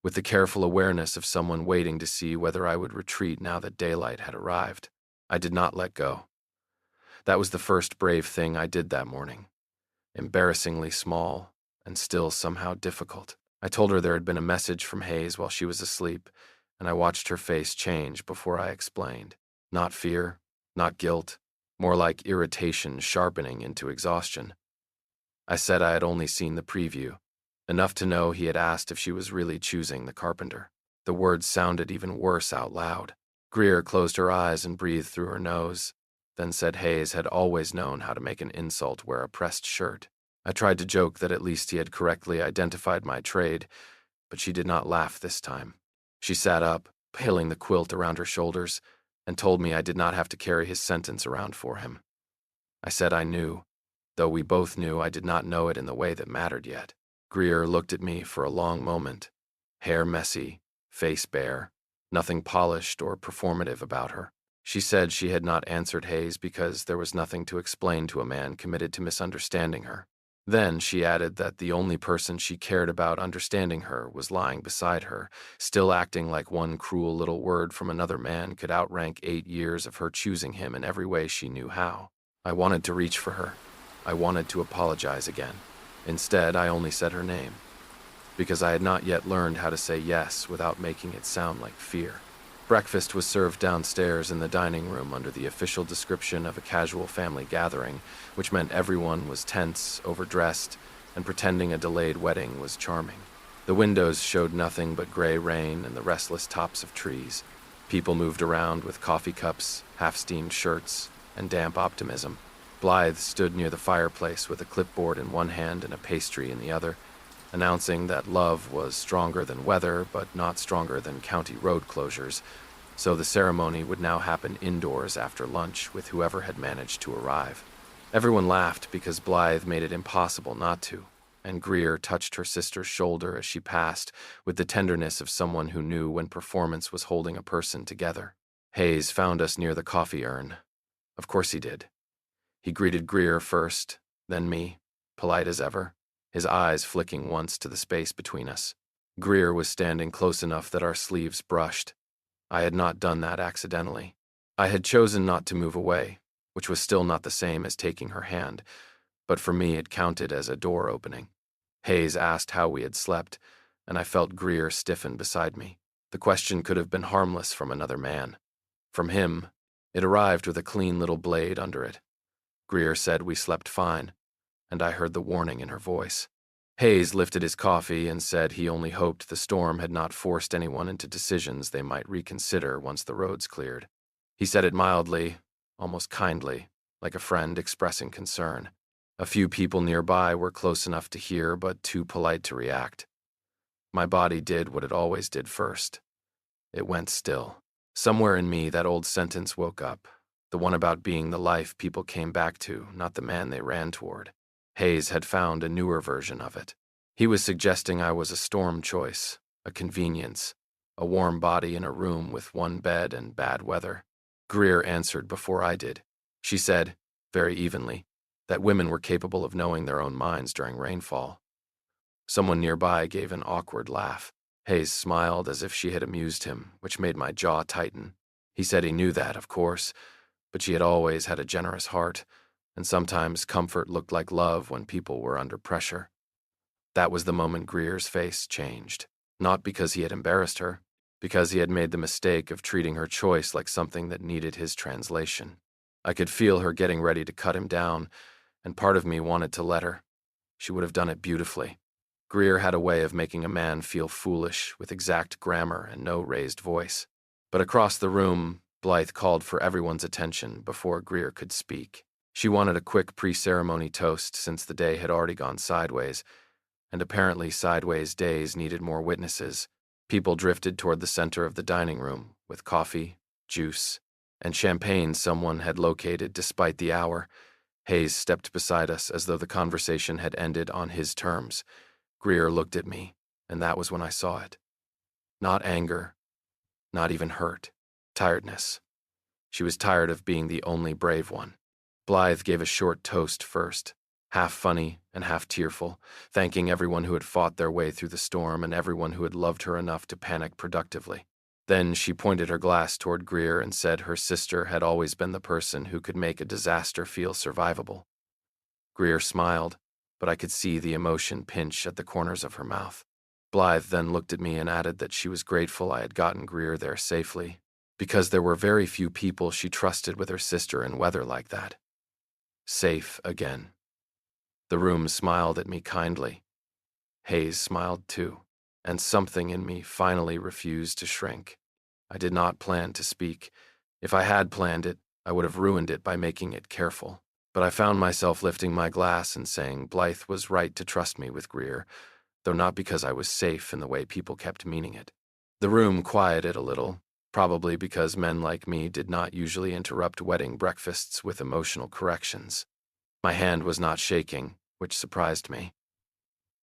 with the careful awareness of someone waiting to see whether I would retreat now that daylight had arrived. I did not let go. That was the first brave thing I did that morning. Embarrassingly small, and still somehow difficult. I told her there had been a message from Hayes while she was asleep, and I watched her face change before I explained. Not fear, not guilt, more like irritation sharpening into exhaustion. I said I had only seen the preview, enough to know he had asked if she was really choosing the carpenter. The words sounded even worse out loud. Greer closed her eyes and breathed through her nose, then said Hayes had always known how to make an insult wear a pressed shirt. I tried to joke that at least he had correctly identified my trade, but she did not laugh this time. She sat up, piling the quilt around her shoulders, and told me I did not have to carry his sentence around for him. I said I knew, though we both knew I did not know it in the way that mattered yet. Greer looked at me for a long moment, hair messy, face bare, nothing polished or performative about her. She said she had not answered Hayes because there was nothing to explain to a man committed to misunderstanding her. Then she added that the only person she cared about understanding her was lying beside her, still acting like one cruel little word from another man could outrank 8 years of her choosing him in every way she knew how. I wanted to reach for her. I wanted to apologize again. Instead, I only said her name, because I had not yet learned how to say yes without making it sound like fear. Breakfast was served downstairs in the dining room under the official description of a casual family gathering, which meant everyone was tense, overdressed, and pretending a delayed wedding was charming. The windows showed nothing but gray rain and the restless tops of trees. People moved around with coffee cups, half-steamed shirts, and damp optimism. Blythe stood near the fireplace with a clipboard in one hand and a pastry in the other, announcing that love was stronger than weather, but not stronger than county road closures, so the ceremony would now happen indoors after lunch with whoever had managed to arrive. Everyone laughed because Blythe made it impossible not to, and Greer touched her sister's shoulder as she passed with the tenderness of someone who knew when performance was holding a person together. Hayes found us near the coffee urn. Of course he did. He greeted Greer first, then me, polite as ever, his eyes flicking once to the space between us. Greer was standing close enough that our sleeves brushed. I had not done that accidentally. I had chosen not to move away, which was still not the same as taking her hand, but for me it counted as a door opening. Hayes asked how we had slept, and I felt Greer stiffen beside me. The question could have been harmless from another man. From him, it arrived with a clean little blade under it. Greer said we slept fine, and I heard the warning in her voice. Hayes lifted his coffee and said he only hoped the storm had not forced anyone into decisions they might reconsider once the roads cleared. He said it mildly, almost kindly, like a friend expressing concern. A few people nearby were close enough to hear, but too polite to react. My body did what it always did first. It went still. Somewhere in me, that old sentence woke up, the one about being the life people came back to, not the man they ran toward. Hayes had found a newer version of it. He was suggesting I was a storm choice, a convenience, a warm body in a room with one bed and bad weather. Greer answered before I did. She said, very evenly, that women were capable of knowing their own minds during rainfall. Someone nearby gave an awkward laugh. Hayes smiled as if she had amused him, which made my jaw tighten. He said he knew that, of course, but she had always had a generous heart, and sometimes comfort looked like love when people were under pressure. That was the moment Greer's face changed, not because he had embarrassed her, because he had made the mistake of treating her choice like something that needed his translation. I could feel her getting ready to cut him down, and part of me wanted to let her. She would have done it beautifully. Greer had a way of making a man feel foolish with exact grammar and no raised voice. But across the room, Blythe called for everyone's attention before Greer could speak. She wanted a quick pre-ceremony toast since the day had already gone sideways, and apparently sideways days needed more witnesses. People drifted toward the center of the dining room with coffee, juice, and champagne someone had located despite the hour. Hayes stepped beside us as though the conversation had ended on his terms. Greer looked at me, and that was when I saw it. Not anger, not even hurt. Tiredness. She was tired of being the only brave one. Blythe gave a short toast first, half funny and half tearful, thanking everyone who had fought their way through the storm and everyone who had loved her enough to panic productively. Then she pointed her glass toward Greer and said her sister had always been the person who could make a disaster feel survivable. Greer smiled, but I could see the emotion pinch at the corners of her mouth. Blythe then looked at me and added that she was grateful I had gotten Greer there safely, because there were very few people she trusted with her sister in weather like that. Safe again. The room smiled at me kindly. Hayes smiled too, and something in me finally refused to shrink. I did not plan to speak. If I had planned it, I would have ruined it by making it careful. But I found myself lifting my glass and saying Blythe was right to trust me with Greer, though not because I was safe in the way people kept meaning it. The room quieted a little, probably because men like me did not usually interrupt wedding breakfasts with emotional corrections. My hand was not shaking, which surprised me.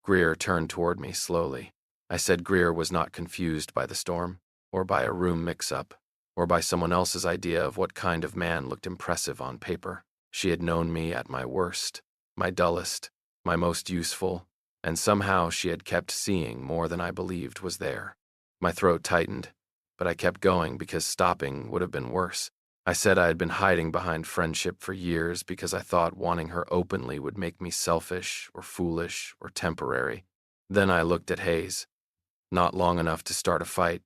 Greer turned toward me slowly. I said Greer was not confused by the storm, or by a room mix-up. or by someone else's idea of what kind of man looked impressive on paper. She had known me at my worst, my dullest, my most useful, and somehow she had kept seeing more than I believed was there. My throat tightened, but I kept going because stopping would have been worse. I said I had been hiding behind friendship for years because I thought wanting her openly would make me selfish or foolish or temporary. Then I looked at Hayes. Not long enough to start a fight,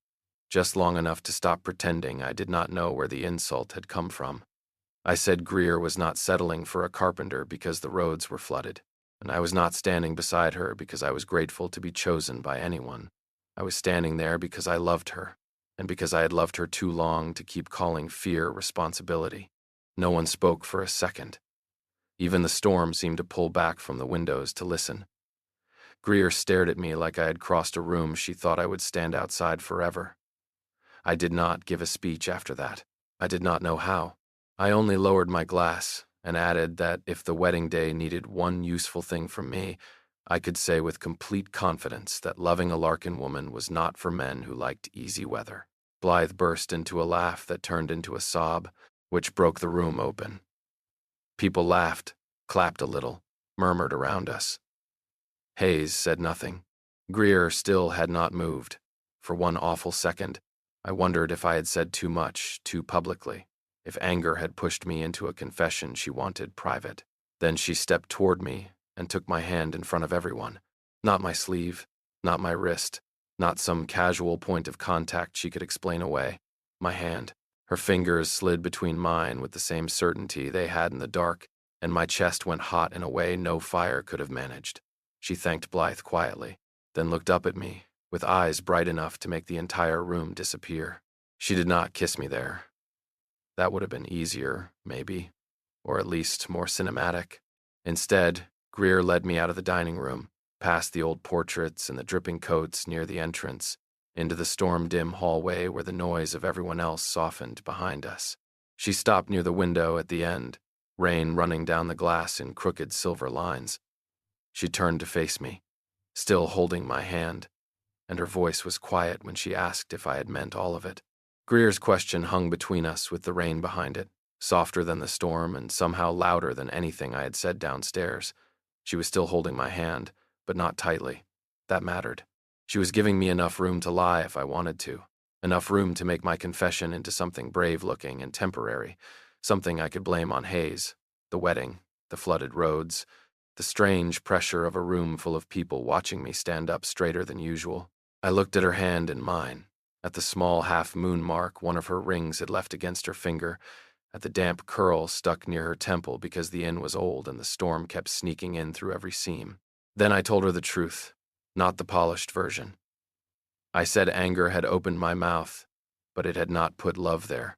just long enough to stop pretending I did not know where the insult had come from. I said Greer was not settling for a carpenter because the roads were flooded, and I was not standing beside her because I was grateful to be chosen by anyone. I was standing there because I loved her, and because I had loved her too long to keep calling fear responsibility. No one spoke for a second. Even the storm seemed to pull back from the windows to listen. Greer stared at me like I had crossed a room she thought I would stand outside forever. I did not give a speech after that. I did not know how. I only lowered my glass and added that if the wedding day needed one useful thing from me, I could say with complete confidence that loving a Larkin woman was not for men who liked easy weather. Blythe burst into a laugh that turned into a sob, which broke the room open. People laughed, clapped a little, murmured around us. Hayes said nothing. Greer still had not moved. For one awful second, I wondered if I had said too much, too publicly, if anger had pushed me into a confession she wanted private. Then she stepped toward me and took my hand in front of everyone. Not my sleeve, not my wrist, not some casual point of contact she could explain away. My hand. Her fingers slid between mine with the same certainty they had in the dark, and my chest went hot in a way no fire could have managed. She thanked Blythe quietly, then looked up at me, with eyes bright enough to make the entire room disappear. She did not kiss me there. That would have been easier, maybe, or at least more cinematic. Instead, Greer led me out of the dining room, past the old portraits and the dripping coats near the entrance, into the storm-dim hallway where the noise of everyone else softened behind us. She stopped near the window at the end, rain running down the glass in crooked silver lines. She turned to face me, still holding my hand, and her voice was quiet when she asked if I had meant all of it. Greer's question hung between us with the rain behind it, softer than the storm and somehow louder than anything I had said downstairs. She was still holding my hand, but not tightly. That mattered. She was giving me enough room to lie if I wanted to, enough room to make my confession into something brave-looking and temporary, something I could blame on Hayes, the wedding, the flooded roads, the strange pressure of a room full of people watching me stand up straighter than usual. I looked at her hand in mine, at the small half-moon mark one of her rings had left against her finger, at the damp curl stuck near her temple because the inn was old and the storm kept sneaking in through every seam. Then I told her the truth, not the polished version. I said anger had opened my mouth, but it had not put love there.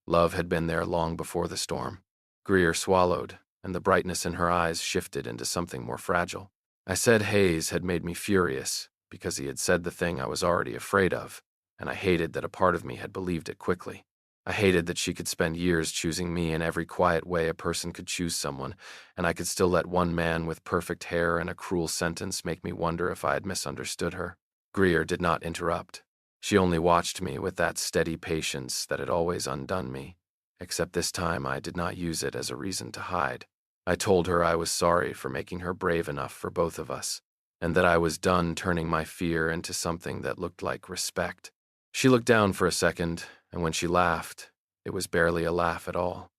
Love had been there long before the storm. Greer swallowed, and the brightness in her eyes shifted into something more fragile. I said Hayes had made me furious because he had said the thing I was already afraid of, and I hated that a part of me had believed it quickly. I hated that she could spend years choosing me in every quiet way a person could choose someone, and I could still let one man with perfect hair and a cruel sentence make me wonder if I had misunderstood her. Greer did not interrupt. She only watched me with that steady patience that had always undone me, except this time I did not use it as a reason to hide. I told her I was sorry for making her brave enough for both of us, and that I was done turning my fear into something that looked like respect. She looked down for a second, and when she laughed, it was barely a laugh at all.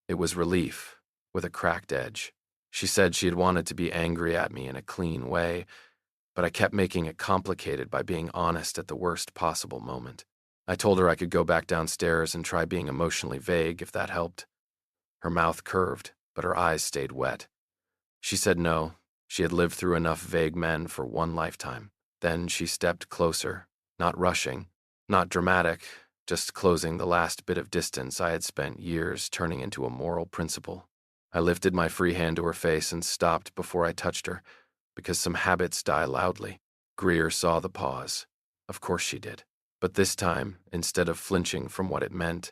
It was relief, with a cracked edge. She said she had wanted to be angry at me in a clean way, but I kept making it complicated by being honest at the worst possible moment. I told her I could go back downstairs and try being emotionally vague if that helped. Her mouth curved, but her eyes stayed wet. She said no, she had lived through enough vague men for one lifetime. Then she stepped closer, not rushing, not dramatic, just closing the last bit of distance I had spent years turning into a moral principle. I lifted my free hand to her face and stopped before I touched her, because some habits die loudly. Greer saw the pause. Of course she did. But this time, instead of flinching from what it meant,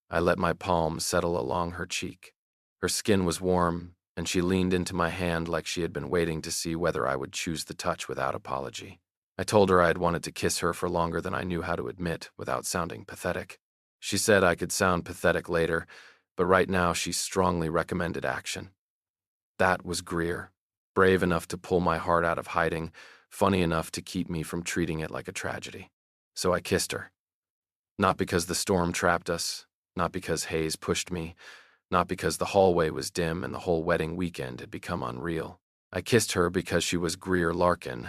I let my palm settle along her cheek. Her skin was warm, and she leaned into my hand like she had been waiting to see whether I would choose the touch without apology. I told her I had wanted to kiss her for longer than I knew how to admit without sounding pathetic. She said I could sound pathetic later, but right now she strongly recommended action. That was Greer, brave enough to pull my heart out of hiding, funny enough to keep me from treating it like a tragedy. So I kissed her. Not because the storm trapped us, not because Hayes pushed me, not because the hallway was dim and the whole wedding weekend had become unreal. I kissed her because she was Greer Larkin,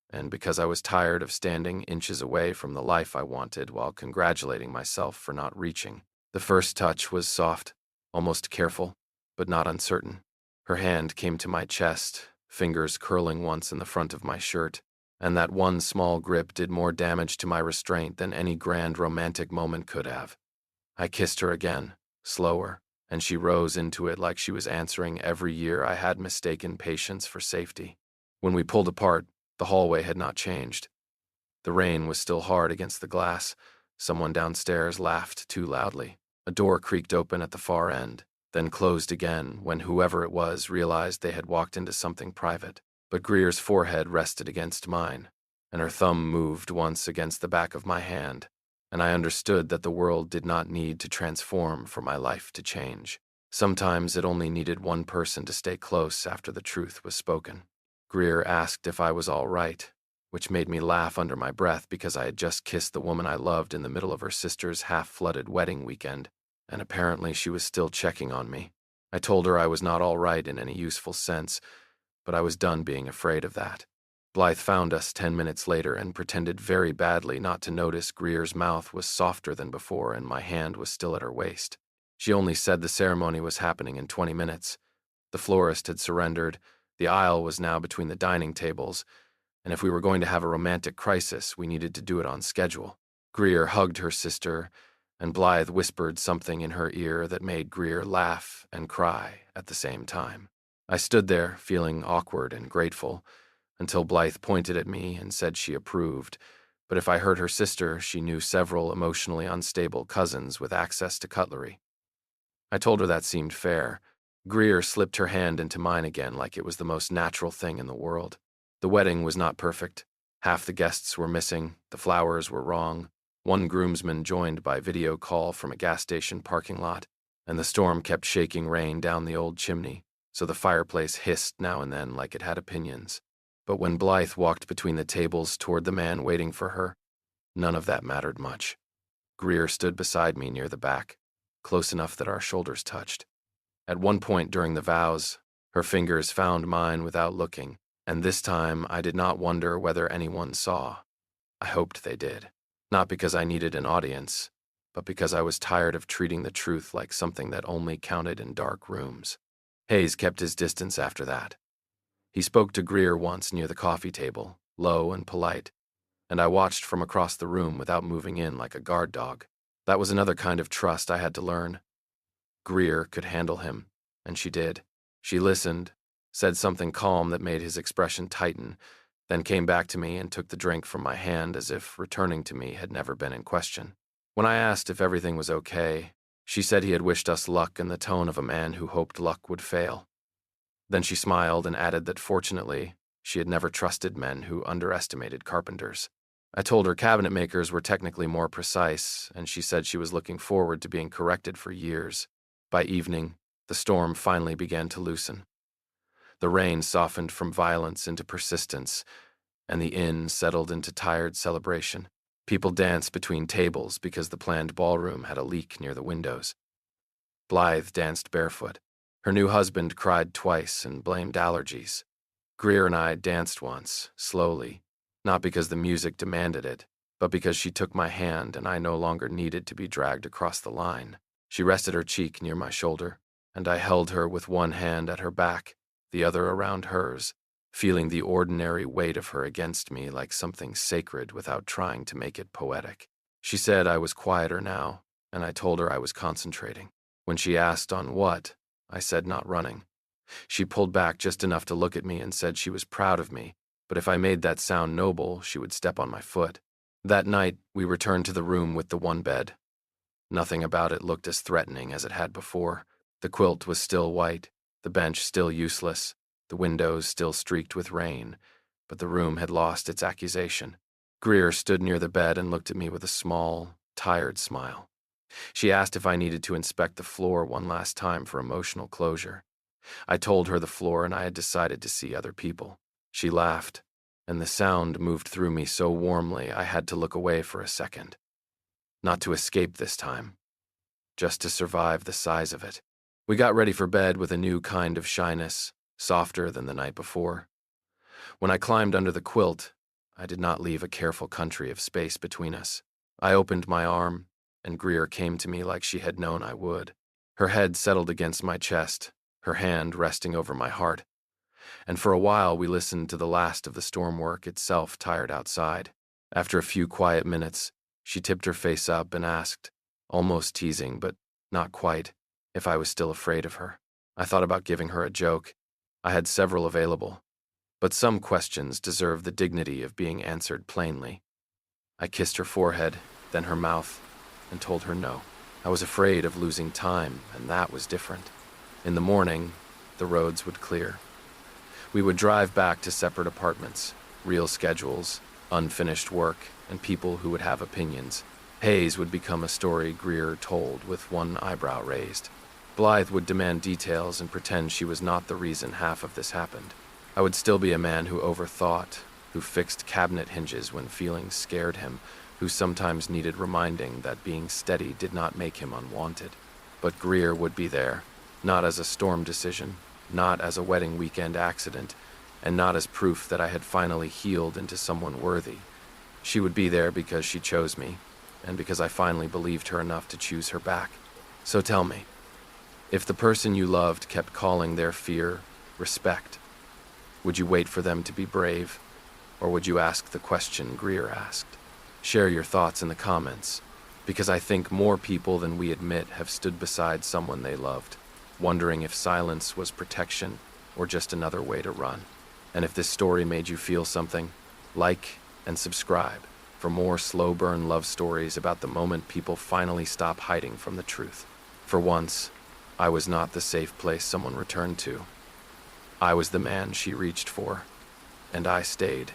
and because I was tired of standing inches away from the life I wanted while congratulating myself for not reaching. The first touch was soft, almost careful, but not uncertain. Her hand came to my chest, fingers curling once in the front of my shirt, and that one small grip did more damage to my restraint than any grand romantic moment could have. I kissed her again, slower, and she rose into it like she was answering every year I had mistaken patience for safety. When we pulled apart, the hallway had not changed. The rain was still hard against the glass. Someone downstairs laughed too loudly. A door creaked open at the far end, then closed again when whoever it was realized they had walked into something private. But Greer's forehead rested against mine, and her thumb moved once against the back of my hand, and I understood that the world did not need to transform for my life to change. Sometimes it only needed one person to stay close after the truth was spoken. Greer asked if I was all right, which made me laugh under my breath because I had just kissed the woman I loved in the middle of her sister's half-flooded wedding weekend, and apparently she was still checking on me. I told her I was not all right in any useful sense, but I was done being afraid of that. Blythe found us 10 minutes later and pretended very badly not to notice Greer's mouth was softer than before and my hand was still at her waist. She only said the ceremony was happening in 20 minutes. The florist had surrendered, the aisle was now between the dining tables, and if we were going to have a romantic crisis, we needed to do it on schedule. Greer hugged her sister, and Blythe whispered something in her ear that made Greer laugh and cry at the same time. I stood there, feeling awkward and grateful, until Blythe pointed at me and said she approved, but if I hurt her sister, she knew several emotionally unstable cousins with access to cutlery. I told her that seemed fair. Greer slipped her hand into mine again like it was the most natural thing in the world. The wedding was not perfect. Half the guests were missing, the flowers were wrong, one groomsman joined by video call from a gas station parking lot, and the storm kept shaking rain down the old chimney, so the fireplace hissed now and then like it had opinions. But when Blythe walked between the tables toward the man waiting for her, none of that mattered much. Greer stood beside me near the back, close enough that our shoulders touched. At one point during the vows, her fingers found mine without looking, and this time I did not wonder whether anyone saw. I hoped they did. Not because I needed an audience, but because I was tired of treating the truth like something that only counted in dark rooms. Hayes kept his distance after that. He spoke to Greer once near the coffee table, low and polite, and I watched from across the room without moving in like a guard dog. That was another kind of trust I had to learn. Greer could handle him, and she did. She listened, said something calm that made his expression tighten, then came back to me and took the drink from my hand as if returning to me had never been in question. When I asked if everything was okay, she said he had wished us luck in the tone of a man who hoped luck would fail. Then she smiled and added that fortunately, she had never trusted men who underestimated carpenters. I told her cabinet makers were technically more precise, and she said she was looking forward to being corrected for years. By evening, the storm finally began to loosen. The rain softened from violence into persistence, and the inn settled into tired celebration. People danced between tables because the planned ballroom had a leak near the windows. Blythe danced barefoot. Her new husband cried twice and blamed allergies. Greer and I danced once, slowly, not because the music demanded it, but because she took my hand and I no longer needed to be dragged across the line. She rested her cheek near my shoulder, and I held her with one hand at her back, the other around hers, feeling the ordinary weight of her against me like something sacred without trying to make it poetic. She said I was quieter now, and I told her I was concentrating. When she asked on what, I said not running. She pulled back just enough to look at me and said she was proud of me, but if I made that sound noble, she would step on my foot. That night, we returned to the room with the one bed. Nothing about it looked as threatening as it had before. The quilt was still white, the bench still useless, the windows still streaked with rain, but the room had lost its accusation. Greer stood near the bed and looked at me with a small, tired smile. She asked if I needed to inspect the floor one last time for emotional closure. I told her the floor and I had decided to see other people. She laughed, and the sound moved through me so warmly I had to look away for a second. Not to escape this time, just to survive the size of it. We got ready for bed with a new kind of shyness, softer than the night before. When I climbed under the quilt, I did not leave a careful country of space between us. I opened my arm, and Greer came to me like she had known I would. Her head settled against my chest, her hand resting over my heart. And for a while we listened to the last of the storm work itself tired outside. After a few quiet minutes, she tipped her face up and asked, almost teasing, but not quite, if I was still afraid of her. I thought about giving her a joke. I had several available, but some questions deserve the dignity of being answered plainly. I kissed her forehead, then her mouth, and told her no. I was afraid of losing time, and that was different. In the morning, the roads would clear. We would drive back to separate apartments, real schedules, unfinished work, and people who would have opinions. Hayes would become a story Greer told with one eyebrow raised. Blythe would demand details and pretend she was not the reason half of this happened. I would still be a man who overthought, who fixed cabinet hinges when feelings scared him, who sometimes needed reminding that being steady did not make him unwanted. But Greer would be there, not as a storm decision, not as a wedding weekend accident, and not as proof that I had finally healed into someone worthy. She would be there because she chose me, and because I finally believed her enough to choose her back. So tell me, if the person you loved kept calling their fear respect, would you wait for them to be brave, or would you ask the question Greer asked? Share your thoughts in the comments, because I think more people than we admit have stood beside someone they loved, wondering if silence was protection or just another way to run. And if this story made you feel something, like and subscribe for more slow burn love stories about the moment people finally stop hiding from the truth. For once, I was not the safe place someone returned to. I was the man she reached for, and I stayed.